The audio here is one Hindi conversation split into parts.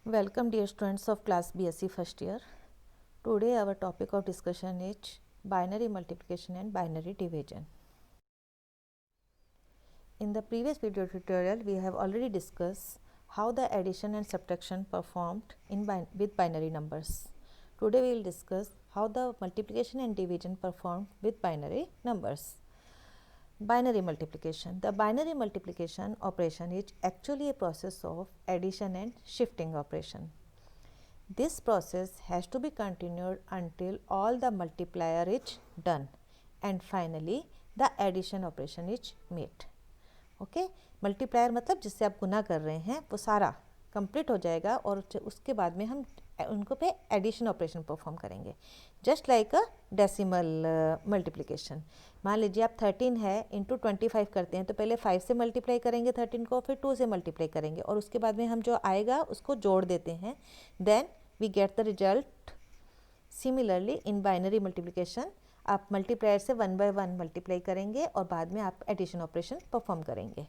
Welcome dear students of class BSc first year. Today our topic of discussion is binary multiplication and binary division. In the previous video tutorial we have already discussed how the addition and subtraction performed with binary numbers. Today we will discuss how the multiplication and division performed with binary numbers. Binary multiplication. The binary multiplication operation is actually a process of addition and shifting operation. This process has to be continued until all the multiplier is done and finally the addition operation is made. Okay? Multiplier मतलब जिससे आप गुना कर रहे हैं वो सारा कंप्लीट हो जाएगा और उसके बाद में हम उनको पे एडिशन ऑपरेशन परफॉर्म करेंगे, just like a decimal multiplication. मान लीजिए आप 13 है इंटू 25 करते हैं तो पहले 5 से मल्टीप्लाई करेंगे 13 को, फिर 2 से मल्टीप्लाई करेंगे और उसके बाद में हम जो आएगा उसको जोड़ देते हैं, then we get the result. Similarly in binary multiplication आप मल्टीप्लायर से 1 बाय 1 मल्टीप्लाई करेंगे और बाद में आप एडिशन ऑपरेशन परफॉर्म करेंगे.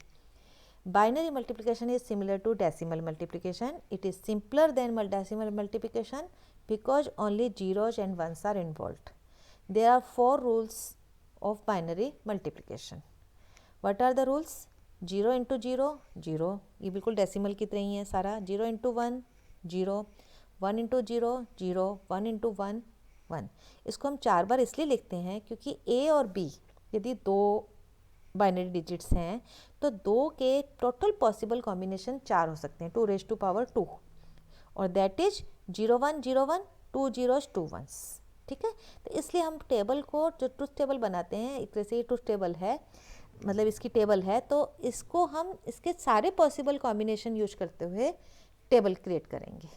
Binary multiplication is similar to decimal multiplication. It is simpler than decimal multiplication because only zeros and ones are involved. There are 4 rules of binary multiplication. What are the rules? 0 into 0, 0. ये बिल्कुल डेसिमल की तरह ही है सारा. 0 into 1, 0. 1 into 0, 0. 1 into 1, 1. इसको हम 4 बार इसलिए लिखते हैं क्योंकि A और B यदि दो बाइनरी डिजिट्स हैं तो दो के टोटल पॉसिबल कॉम्बिनेशन 4 हो सकते हैं, 2 raised to power 2, और दैट इज 0 1 0 1, 2 zeros 2 ones. ठीक है, तो इसलिए हम टेबल को जो ट्रूथ टेबल बनाते हैं, एक तरह से ये ट्रूथ टेबल है, मतलब इसकी टेबल है, तो इसको हम इसके सारे पॉसिबल कॉम्बिनेशन यूज करते हुए टेबल क्रिएट करेंगे.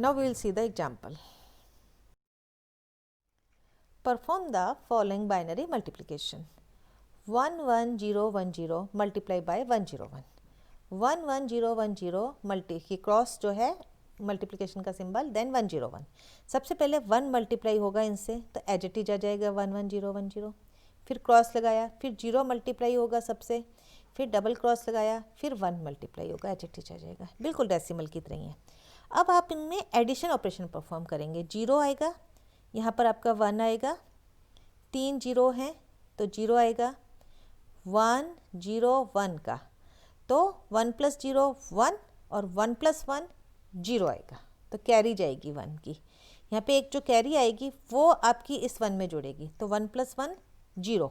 Now we will see the example. Perform the following binary multiplication. 11010 multiply by 101. 11010 multi की क्रॉस जो है मल्टीप्लिकेशन का सिंबल, देन 101. सबसे पहले 1 मल्टीप्लाई होगा इनसे तो एज इट इज आ जाएगा 11010. फिर क्रॉस लगाया, फिर 0 मल्टीप्लाई होगा सबसे, फिर डबल क्रॉस लगाया, फिर 1 मल्टीप्लाई होगा, एज इट इज आ जाएगा, बिल्कुल डेसिमल की तरह ही है. अब आप इनमें एडिशन ऑपरेशन परफॉर्म करेंगे. 0 आएगा, यहाँ पर आपका 1 आएगा, 3 0 हैं तो 0 आएगा, 1 0 1 का तो 1 + 0 1 और 1 + 1 0 आएगा, तो कैरी जाएगी 1 की. यहाँ पे एक जो कैरी आएगी वो आपकी इस 1 में जुड़ेगी, तो 1 + 1 0,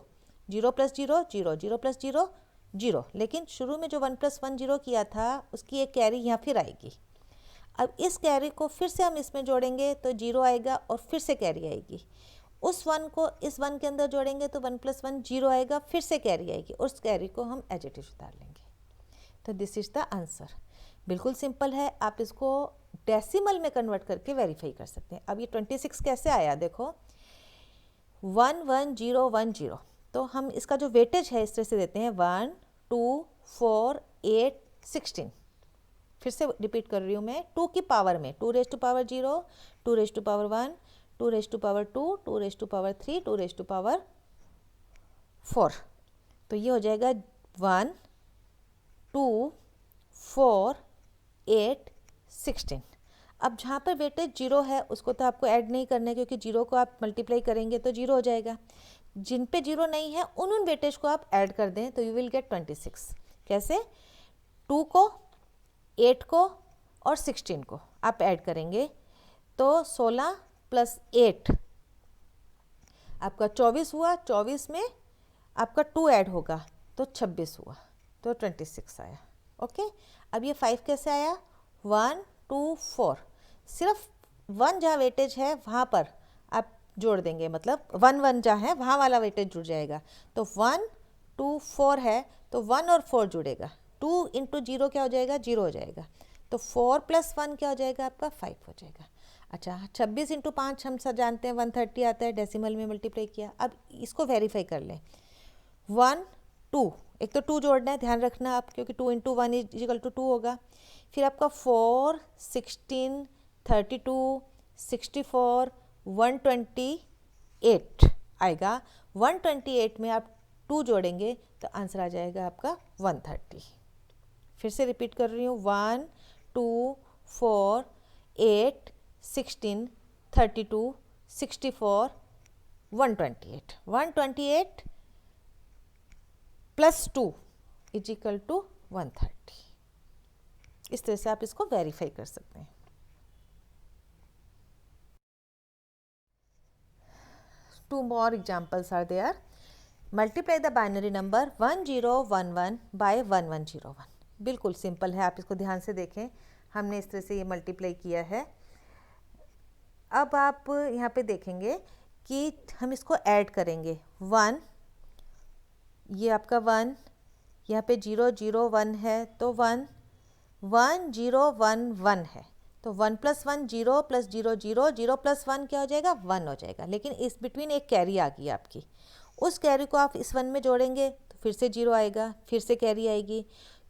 0 + 0 0, 0 + 0 0. लेकिन शुरू में जो 1 + 1 0 किया था उसकी एक कैरी यहाँ फिर आएगी. अब इस कैरी को फिर से हम इसमें जोड़ेंगे तो 0 आएगा और फिर से कैरी आएगी. उस 1 को इस 1 के अंदर जोड़ेंगे तो 1 + 1 0 आएगा, फिर से कैरी आएगी, उस कैरी को हम एज इट इज उतार लेंगे. तो दिस इज द आंसर. बिल्कुल सिंपल है, आप इसको डेसिमल में कन्वर्ट करके वेरीफाई कर सकते हैं. अब ये 26 कैसे आया देखो, 11010, तो हम इसका जो वेटेज है इस तरह से देते हैं 1 2 4 8 16. फिर से रिपीट कर रही हूँ मैं, 2 की पावर में 2 raised to power 0, 2 raised to power 1, 2 raised to power 2, 2 raised to power 3, 2 raised to power 4. तो ये हो जाएगा 1 2 4 8 16. अब जहाँ पर वेटेज 0 है उसको तो आपको ऐड नहीं करना है क्योंकि 0 को आप मल्टीप्लाई करेंगे तो 0 हो जाएगा. जिन पे 0 नहीं है उन वेटेज को आप ऐड कर दें तो यू विल गेट 26. कैसे? 2 को, 8 को और 16 को आप ऐड करेंगे तो 16 + 8 आपका 24 हुआ. 24 में आपका 2 ऐड होगा तो 26 हुआ, तो 26 आया. ओके, अब ये 5 कैसे आया, 1 2 4. सिर्फ 1 जहाँ वेटेज है वहाँ पर आप जोड़ देंगे, मतलब 1 1 जहाँ है वहाँ वाला वेटेज जुड़ जाएगा. तो 1 2 4 है तो 1 और 4 जुड़ेगा, 2 × 0 क्या हो जाएगा, 0 हो जाएगा, तो 4 + 1 क्या हो जाएगा आपका 5 हो जाएगा. अच्छा, 26 × 5 हम सब जानते हैं 130 आता है, डेसिमल में मल्टीप्लाई किया. अब इसको वेरीफाई कर लें. 1 2, एक तो 2 जोड़ना है, ध्यान रखना आप, क्योंकि 2 × 1 = 2 होगा. फिर आपका 4 16 32 64 128 आएगा. 128 में आप 2 जोड़ेंगे तो आंसर आ जाएगा आपका 130. फिर से रिपीट कर रही हूँ, 1 2 4 8 16 32 64 128 128 प्लस 2 इज इक्वल टू 130। इस तरह से आप इसको वेरीफाई कर सकते हैं। Two more examples are there. Multiply the binary number 1011 by 1101. बिल्कुल सिंपल है, आप इसको ध्यान से देखें, हमने इस तरह से ये मल्टीप्लाई किया है। अब आप यहाँ पे देखेंगे कि हम इसको ऐड करेंगे, 1, ये आपका 1, यहाँ पे 0 0 1 है तो 1 1 0 1 1 है, तो 1 + 1 0 + 0 0 0 + 1 क्या हो जाएगा, 1 हो जाएगा। लेकिन इस बिटवीन एक कैरी आ गई आपकी, उस कैरी को आप इस 1 में जोड़ेंगे तो फिर से 0 आएगा, फिर से कैरी आएगी,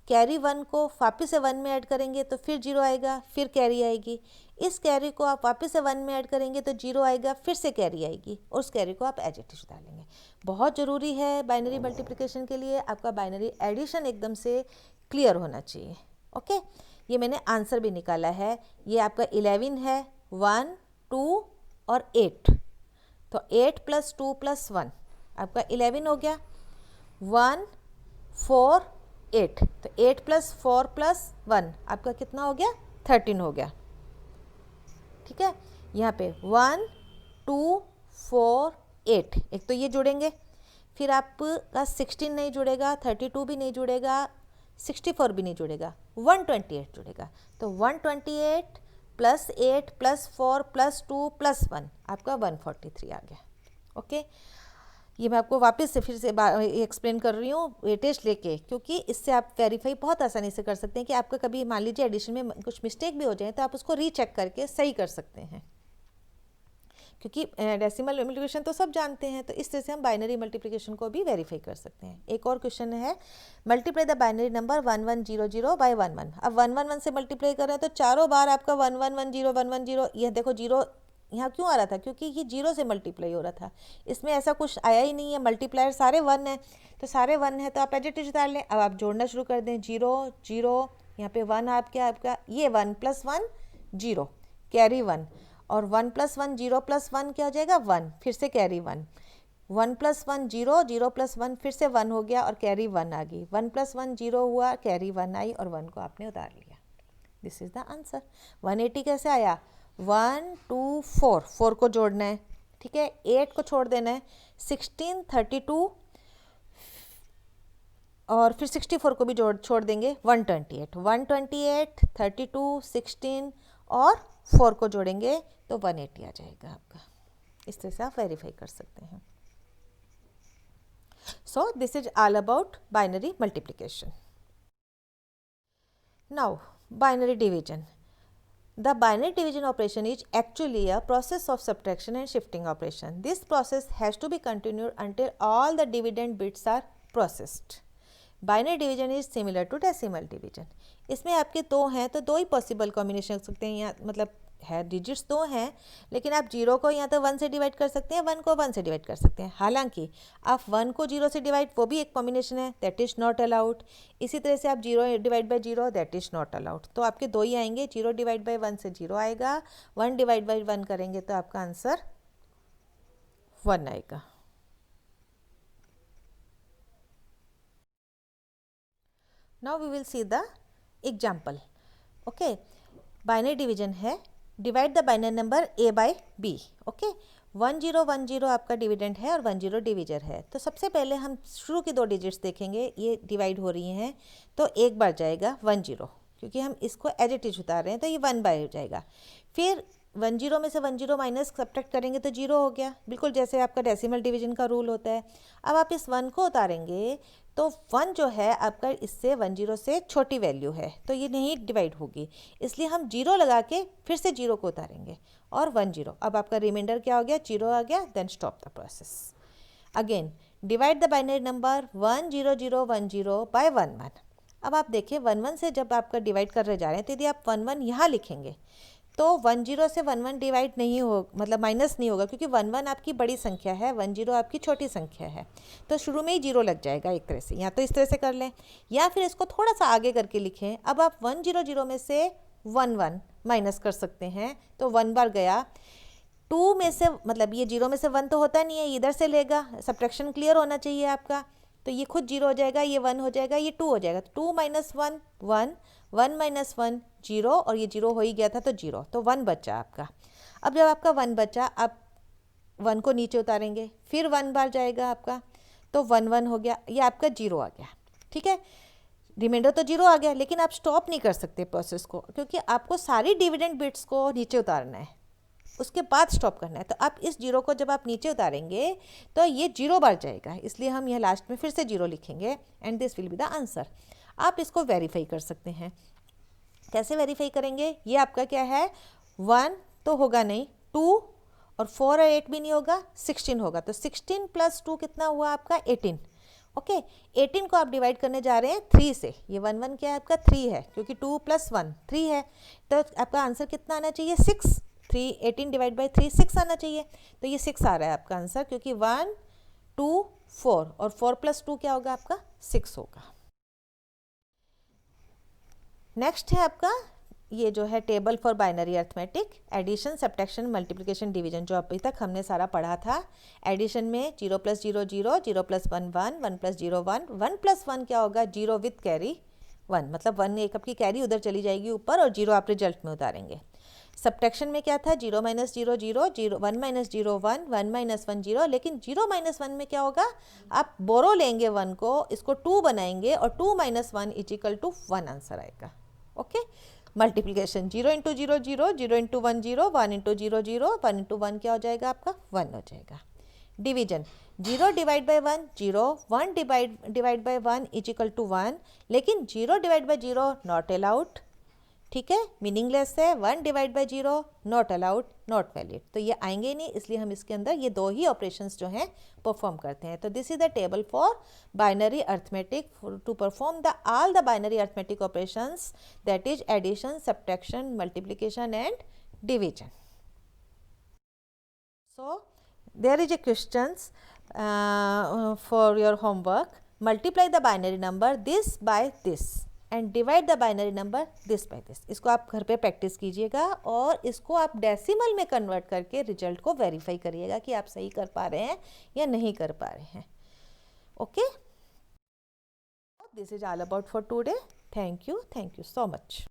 कैरी 1 को वापस से 1 में ऐड करेंगे तो फिर 0 आएगा, फिर कैरी आएगी, इस कैरी को आप वापस से 1 में ऐड करेंगे तो 0 आएगा, फिर से कैरी आएगी, और उस कैरी को आप एज इट इज डालेंगे। बहुत ज़रूरी है बाइनरी मल्टीप्लिकेशन के लिए, आपका बाइनरी एडिशन एकदम से क्लियर होना चाहिए। ओके, ये मैंने आंसर भी निकाला है, ये आपका 11 है, 1 2 और 8, तो 8 + 2 + 1 आपका 11 हो गया, 1 4 8, तो 8 + 4 + 1 आपका कितना हो गया, 13 हो गया। ठीक है, यहाँ पे 1 2 4 8, एक तो ये जुड़ेंगे, फिर आपका 16 नहीं जुड़ेगा, 32 भी नहीं जुड़ेगा, 64 भी नहीं जुड़ेगा, 128 जुड़ेगा, तो 128 + 8 + 4 + 2 + 1 आपका 143 आ गया। ओके, ये मैं आपको वापस से फिर से एक्सप्लेन कर रही हूँ वेटेज लेके, क्योंकि इससे आप वेरीफाई बहुत आसानी से कर सकते हैं कि आपका कभी मान लीजिए एडिशन में कुछ मिस्टेक भी हो जाए तो आप उसको रीचेक करके सही कर सकते हैं, क्योंकि डेसिमल मल्टीप्लिकेशन तो सब जानते हैं, तो इस तरह से हम बाइनरी मल्टीप्लिकेशन को भी वेरीफाई कर सकते हैं। एक और क्वेश्चन है, multiply the binary number 1100 by 11। अब 111 से मल्टीप्लाई कर रहे हैं तो चारों बार आपका 1110 110, यह देखो 0 यहाँ क्यों आ रहा था, क्योंकि ये 0 से मल्टीप्लाई हो रहा था, इसमें ऐसा कुछ आया ही नहीं है, मल्टीप्लायर सारे 1 हैं, तो सारे 1 है तो आप एज इट इज डाल लें। अब आप जोड़ना शुरू कर दें, 0 0, यहाँ पे 1 आपका ये 1 + 1 0 कैरी 1, और 1 + 1 0 + 1 क्या हो जाएगा, 1, फिर से कैरी 1, 1 + 1 0 0 + 1 फिर से 1 हो गया और कैरी 1 आ गई, 1 + 1 0 हुआ, कैरी 1 आई और 1 को आपने उतार लिया। This is the answer. 180 कैसे आया, 1 2 4, 4 को जोड़ना है, ठीक है, 8 को छोड़ देना है, 16 32 और फिर 64 को भी छोड़ देंगे, 128 128 32 16 और 4 को जोड़ेंगे तो 180 आ जाएगा आपका। इस तरह से आप वेरीफाई कर सकते हैं। So this is all about binary multiplication. Now binary division. The binary division operation is actually a process of subtraction and shifting operation. This process has to be continued until all the dividend bits are processed. Binary division is similar to decimal division. इसमें आपके 2 हैं तो 2 ही पॉसिबल कॉम्बिनेशन हो सकते हैं, यहाँ मतलब है डिजिट्स 2 हैं, लेकिन आप 0 को या तो 1 से डिवाइड कर सकते हैं, 1 को 1 से डिवाइड कर सकते हैं। हालांकि आप 1 को 0 से डिवाइड, वो भी एक कॉम्बिनेशन है, दैट इज़ नॉट अलाउड। इसी तरह से आप 0 divide by 0, that is not allowed. तो आपके 2 ही आएंगे, 0 डिवाइड बाई 1 से 0 आएगा, 1 डिवाइड बाई 1 करेंगे तो आपका आंसर 1 आएगा। Now we will see the example. Okay, binary division है, divide the binary number a by b। Okay, 1010 आपका डिविडेंड है और 10 डिविजर है। तो सबसे पहले हम शुरू की 2 डिजिट्स देखेंगे, ये डिवाइड हो रही हैं तो एक बार जाएगा 10, क्योंकि हम इसको एज इट इज उतार रहे हैं तो ये 1 बाय हो जाएगा। फिर 10 में से 10 माइनस सब्ट्रैक्ट करेंगे तो 0 हो गया, बिल्कुल जैसे आपका डेसिमल डिवीजन का रूल होता है। अब आप इस 1 को उतारेंगे तो 1 जो है आपका इससे 10 से छोटी वैल्यू है तो ये नहीं डिवाइड होगी, इसलिए हम 0 लगा के फिर से 0 को उतारेंगे और 10। अब आपका रिमाइंडर क्या हो गया, 0 आ गया, then stop the process. Again divide the binary number 10010 by 11। अब आप देखिए 11 से जब आपका डिवाइड कर रहे जा रहे हैं तो यदि आप 11 यहाँ लिखेंगे तो 10 से 11 डिवाइड नहीं हो, मतलब माइनस नहीं होगा, क्योंकि 11 आपकी बड़ी संख्या है, 10 आपकी छोटी संख्या है, तो शुरू में ही 0 लग जाएगा एक तरह से। या तो इस तरह से कर लें या फिर इसको थोड़ा सा आगे करके लिखें। अब आप 100 में से 11 माइनस कर सकते हैं, तो 1 बार गया। 2 में से, मतलब ये 0 में से 1 तो होता नहीं है, इधर से लेगा, सब्ट्रैक्शन क्लियर होना चाहिए आपका, तो ये खुद 0 हो जाएगा, ये 1 हो जाएगा, ये 2 हो जाएगा। तो 2 माइनस 1 1, 1 माइनस 1 0, और ये 0 हो ही गया था तो 0, तो 1 बचा आपका। अब जब आपका 1 बचा, आप 1 को नीचे उतारेंगे, फिर 1 बार जाएगा आपका, तो 1 1 हो गया, ये आपका 0 आ गया। ठीक है, रिमाइंडर तो 0 आ गया, लेकिन आप स्टॉप नहीं कर सकते प्रोसेस को, क्योंकि आपको सारी डिविडेंड बिट्स को नीचे उतारना है, उसके बाद स्टॉप करना है। तो आप इस 0 को जब आप नीचे उतारेंगे तो ये 0 बार जाएगा, इसलिए हम यह लास्ट में फिर से 0 लिखेंगे, and this will be the answer. आप इसको वेरीफाई कर सकते हैं। कैसे वेरीफाई करेंगे? ये आपका क्या है, 1 तो होगा नहीं, 2 और 4 और 8 भी नहीं होगा, 16 होगा। तो 16 प्लस 2 कितना हुआ आपका, 18। ओके, 18 को आप डिवाइड करने जा रहे हैं 3 से। ये 1 1 क्या है आपका, 3 है, क्योंकि 2 प्लस 1 3 है, तो आपका आंसर कितना आना चाहिए, 6। 3 18 डिवाइड बाई 3 6 आना चाहिए, तो ये 6 आ रहा है आपका आंसर, क्योंकि 1 2 4 और 4 प्लस 2 क्या होगा आपका, 6 होगा। नेक्स्ट है आपका ये जो है table for binary arithmetic, addition subtraction multiplication division, जो अभी तक हमने सारा पढ़ा था। एडिशन में 0 प्लस 0 0, 0 प्लस 1 1, 1 प्लस 0 1, 1 प्लस 1 क्या होगा, 0 विथ कैरी 1, मतलब 1 एक आपकी कैरी उधर चली जाएगी ऊपर, और 0 आप रिजल्ट में उतारेंगे। सब्ट्रैक्शन में क्या था, 0 माइनस 0 0, 0 1 माइनस 0 1, 1 माइनस 1 0, लेकिन 0 माइनस 1 में क्या होगा, आप बोरो लेंगे 1 को, इसको 2 बनाएंगे, और 2 minus 1 is equal to 1 answer आएगा। Okay, multiplication 0 into 0 0, 0 into 1 0, 1 into 0 0, 1 into 1 क्या हो जाएगा आपका, 1 हो जाएगा। Division 0 divide by 1 0, 1 divide by 1 is equal to 1, लेकिन 0 डिवाइड बाई 0 नॉट अलाउड, ठीक है, मीनिंगलेस है। 1 divide by 0 not allowed, not valid, तो ये आएंगे ही नहीं, इसलिए हम इसके अंदर ये 2 ही ऑपरेशंस जो हैं परफॉर्म करते हैं। तो this is the table for binary arithmetic to perform the all the binary arithmetic operations, that is addition subtraction multiplication and division. So there is a questions for your homework. Multiply the binary number this by this and divide the binary number this by this. इसको आप घर पे प्रैक्टिस कीजिएगा, और इसको आप डेसिमल में कन्वर्ट करके रिजल्ट को वेरीफाई करिएगा कि आप सही कर पा रहे हैं या नहीं कर पा रहे हैं। Okay, this is all about for today. Thank you so much.